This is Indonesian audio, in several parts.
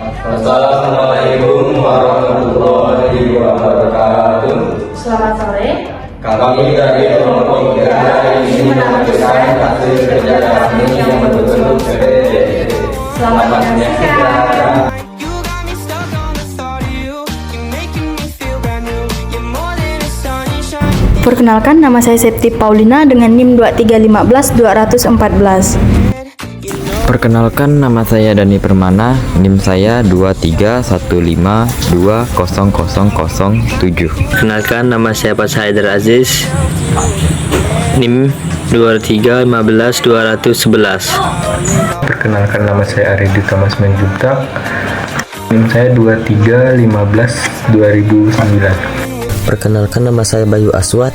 Assalamualaikum warahmatullahi wabarakatuh. Selamat sore. Kami dari kelompok 3 ingin menampilkan hasil kerja kami yang berbentuk PPT. Selamat menyaksikan. Perkenalkan, nama saya Septi Paulina dengan NIM 2315214. Perkenalkan, nama saya Dani Permana, NIM saya 231520007. Perkenalkan, nama saya Pak Haidar Aziz, NIM 2315211. Perkenalkan, nama saya Aridi Thomas Menjuntak, NIM saya 2315-2009. Perkenalkan, nama saya Bayu Aswad,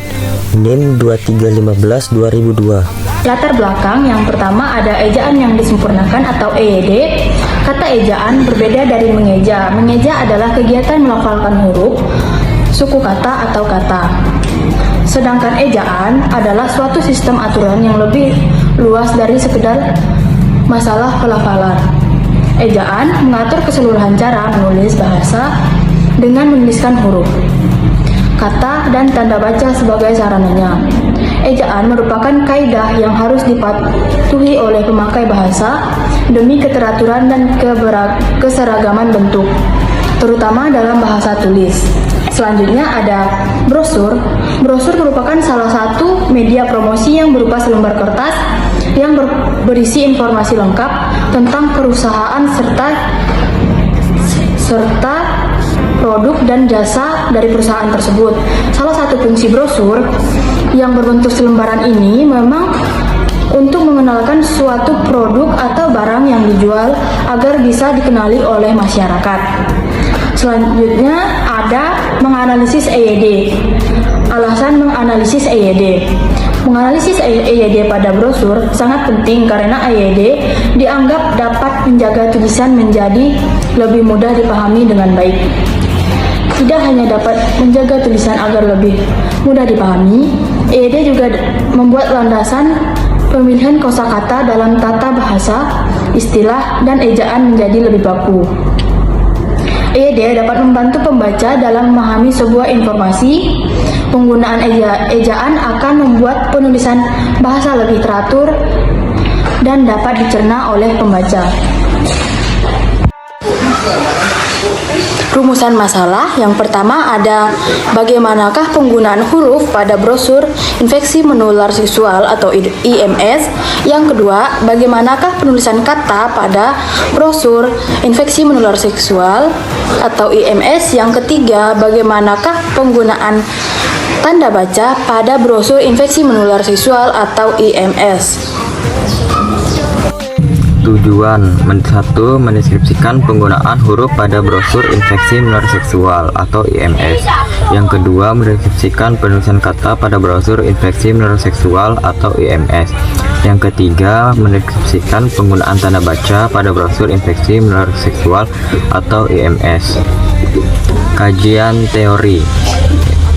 NIM 2315-2002. Latar belakang yang pertama ada ejaan yang disempurnakan atau EYD. Kata ejaan berbeda dari mengeja. Mengeja adalah kegiatan melafalkan huruf, suku kata atau kata. Sedangkan ejaan adalah suatu sistem aturan yang lebih luas dari sekedar masalah pelafalan. Ejaan mengatur keseluruhan cara menulis bahasa dengan menuliskan huruf, kata, dan tanda baca sebagai sarananya. Ejaan merupakan kaidah yang harus dipatuhi oleh pemakai bahasa demi keteraturan dan keseragaman bentuk, terutama dalam bahasa tulis. Selanjutnya ada brosur. Brosur merupakan salah satu media promosi yang berupa selembar kertas yang berisi informasi lengkap tentang perusahaan serta produk dan jasa dari perusahaan tersebut. Salah satu fungsi brosur yang berbentuk selembaran ini memang untuk mengenalkan suatu produk atau barang yang dijual agar bisa dikenali oleh masyarakat. Selanjutnya ada menganalisis EYD. Alasan menganalisis EYD. Menganalisis EYD pada brosur sangat penting karena EYD dianggap dapat menjaga tulisan menjadi lebih mudah dipahami dengan baik. Tidak hanya dapat menjaga tulisan agar lebih mudah dipahami, EYD juga membuat landasan pemilihan kosakata dalam tata bahasa, istilah, dan ejaan menjadi lebih baku. EYD dapat membantu pembaca dalam memahami sebuah informasi. Penggunaan ejaan akan membuat penulisan bahasa lebih teratur dan dapat dicerna oleh pembaca. Rumusan masalah yang pertama ada bagaimanakah penggunaan huruf pada brosur infeksi menular seksual atau IMS. Yang kedua, bagaimanakah penulisan kata pada brosur infeksi menular seksual atau IMS. Yang ketiga, bagaimanakah penggunaan tanda baca pada brosur infeksi menular seksual atau IMS. Tujuan 1. Mendeskripsikan penggunaan huruf pada brosur infeksi menular seksual atau IMS. Yang kedua, mendeskripsikan penulisan kata pada brosur infeksi menular seksual atau IMS. Yang ketiga, mendeskripsikan penggunaan tanda baca pada brosur infeksi menular seksual atau IMS. Kajian teori.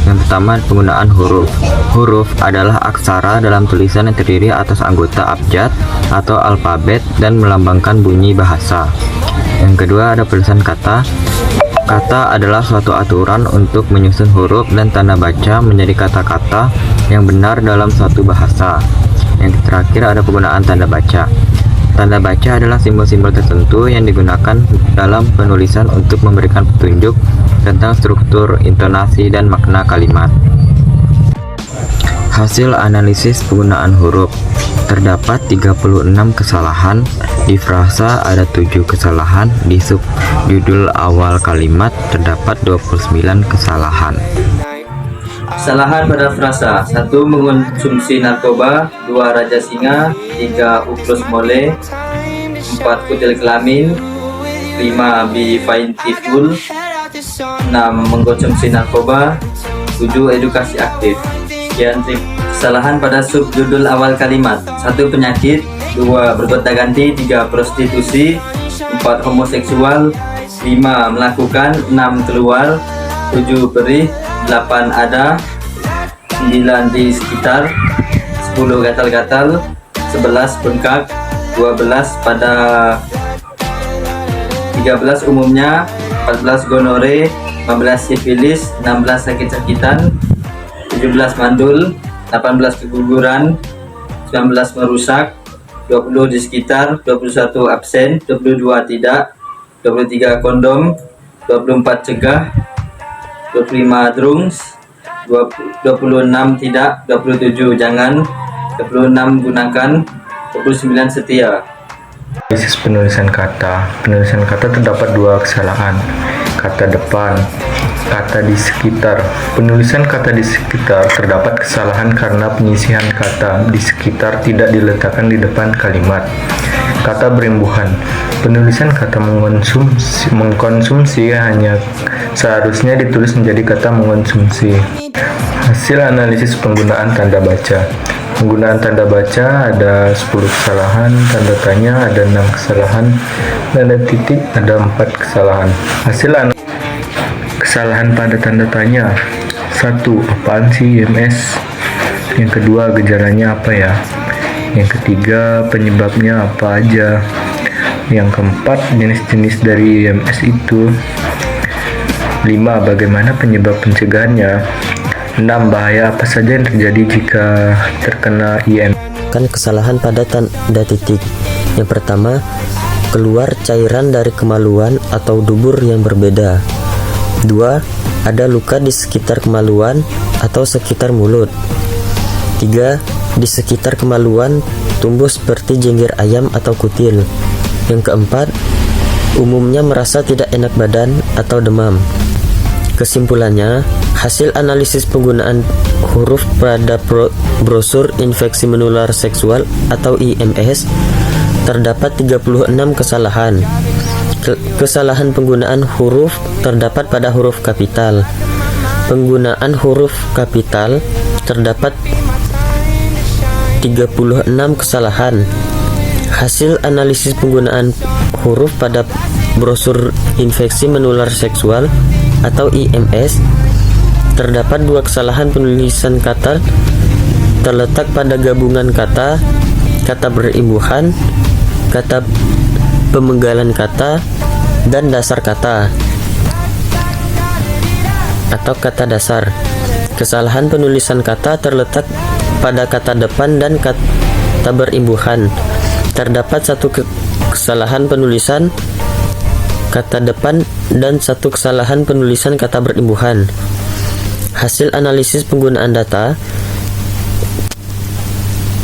Yang pertama, penggunaan huruf. Huruf adalah aksara dalam tulisan yang terdiri atas anggota abjad atau alfabet dan melambangkan bunyi bahasa. Yang kedua, ada penulisan kata. Kata adalah suatu aturan untuk menyusun huruf dan tanda baca menjadi kata-kata yang benar dalam suatu bahasa. Yang terakhir, ada penggunaan tanda baca. Tanda baca adalah simbol-simbol tertentu yang digunakan dalam penulisan untuk memberikan petunjuk tentang struktur, intonasi, dan makna kalimat. Hasil analisis penggunaan huruf. Terdapat 36 kesalahan, di frasa ada 7 kesalahan, di subjudul awal kalimat terdapat 29 kesalahan. Kesalahan pada frasa: 1. Mengonsumsi narkoba, 2. Raja singa, 3. Uklus mole, 4. Kutil kelamin, 5. Be faithful, 6. Mengkonsumsi narkoba, 7. Edukasi aktif. Sekian kesalahan pada subjudul awal kalimat: 1. Penyakit, 2. Bergonta-ganti, 3. Prostitusi, 4. Homoseksual, 5. Melakukan, 6. Keluar, 7. Perih, 8. Ada, 9. Di sekitar, 10. Gatal-gatal, 11. Bengkak, 12. Pada 13 umumnya, 14 gonore, 15 sifilis, 16 sakit-sakitan, 17 mandul, 18 keguguran, 19 merusak, 20 di sekitar, 21 absen, 22 tidak, 23 kondom, 24 cegah, 25 drungs, 26 tidak, 27 jangan, 26 gunakan, 29 setia. Analisis penulisan kata. Penulisan kata terdapat dua kesalahan. Kata depan, kata di sekitar. Penulisan kata di sekitar terdapat kesalahan karena penyisihan kata di sekitar tidak diletakkan di depan kalimat. Kata berimbuhan. Penulisan kata mengkonsumsi hanya seharusnya ditulis menjadi kata mengkonsumsi. Hasil analisis penggunaan tanda baca. Penggunaan tanda baca ada 10 kesalahan, tanda tanya ada 6 kesalahan, tanda titik ada 4 kesalahan. Hasil kesalahan pada tanda tanya. 1. Apaan sih IMS? Yang kedua, gejalanya apa ya? Yang ketiga, penyebabnya apa aja? Yang keempat, jenis-jenis dari IMS itu. 5. Bagaimana penyebab pencegahannya? 6. Bahaya apa saja yang terjadi jika terkena IMS? Kan kesalahan pada tanda titik. Yang pertama, keluar cairan dari kemaluan atau dubur yang berbeda. 2. Ada luka di sekitar kemaluan atau sekitar mulut. 3. Di sekitar kemaluan tumbuh seperti jenggir ayam atau kutil. Yang keempat, umumnya merasa tidak enak badan atau demam. Kesimpulannya, hasil analisis penggunaan huruf pada brosur infeksi menular seksual atau IMS terdapat 36 kesalahan. Kesalahan penggunaan huruf terdapat pada huruf kapital. Penggunaan huruf kapital terdapat 36 kesalahan. Hasil analisis penggunaan huruf pada brosur infeksi menular seksual atau IMS terdapat 2 kesalahan penulisan kata terletak pada gabungan kata, kata berimbuhan, kata pemenggalan kata, dan dasar kata atau kata dasar. Kesalahan penulisan kata terletak pada kata depan dan kata berimbuhan. Terdapat 1 kesalahan penulisan kata depan dan 1 kesalahan penulisan kata berimbuhan. Hasil analisis penggunaan data.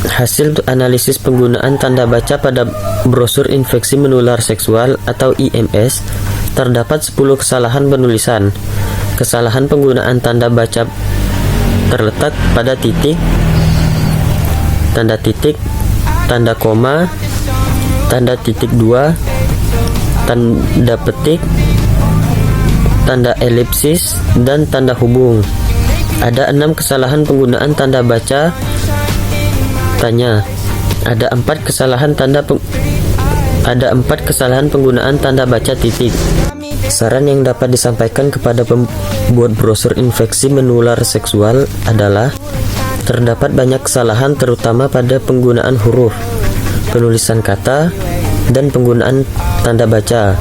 Hasil analisis penggunaan tanda baca pada brosur infeksi menular seksual atau IMS terdapat 10 kesalahan penulisan. Kesalahan penggunaan tanda baca terletak pada titik, tanda titik, tanda koma, tanda titik 2, tanda petik, tanda elipsis, dan tanda hubung. Ada 6 kesalahan penggunaan tanda baca tanya. Ada 4 kesalahan penggunaan tanda baca titik. Saran yang dapat disampaikan kepada pembuat brosur infeksi menular seksual adalah terdapat banyak kesalahan terutama pada penggunaan huruf, penulisan kata, dan penggunaan tanda baca.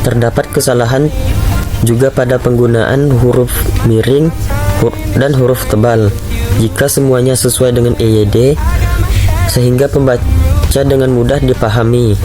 Terdapat kesalahan juga pada penggunaan huruf miring dan huruf tebal. Jika semuanya sesuai dengan EYD, sehingga pembaca dengan mudah dipahami.